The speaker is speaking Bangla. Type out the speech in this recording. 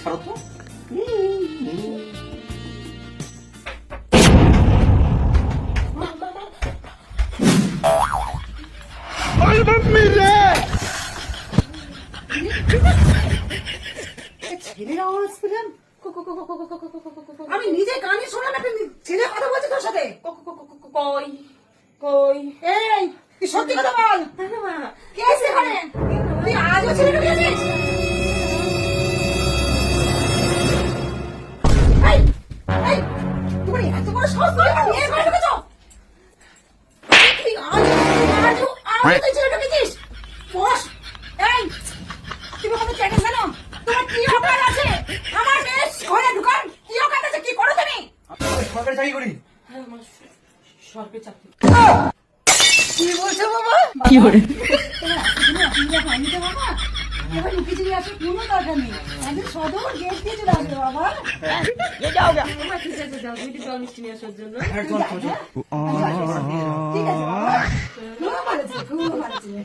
ছাড়ো তো। ছেলের আওয়াজ পেলাম, আমি নিজে কানে শুনলাম একটা ছেলে কথা বলছে তোর সাথে। কই কই এই তুই সত্যি কথা বল, কে আছে এখানে? তুই আজও ছেলে ঢুকিয়েছিস? এই, এই, তুমি এত বড় সাহস করে আমার মেয়ের ঘরে ঢুকেছো? তুই আজও তুই ছেলে ঢুকিয়েছিস? বস, এই, তুমি আমাকে চ্যালেঞ্জ জানো? তোমার কি অকাত আছে? আমার মেয়ের ঘরে ঢুকান কি অকাত আছে? কি করো তুমি? সরকারি চাকরি করি। হ্যাঁ, আমার সরকারি চাকরি। কি বলছো বাবা? কি করে? আমি তো বাবা এবার লুকিয়ে আসে কোনো দরকার নেই, একদিন সদর গেট দিয়ে চলে আসবে বাবা। আমার ঠিক আছে, যাও দুইটি জল মিষ্টি নিয়ে আসার জন্য। হ্যাঁ, চল, চল, চল। ঠিক আছে বাবা, খুব ভালো ছিল, খুব ভালো ছিল।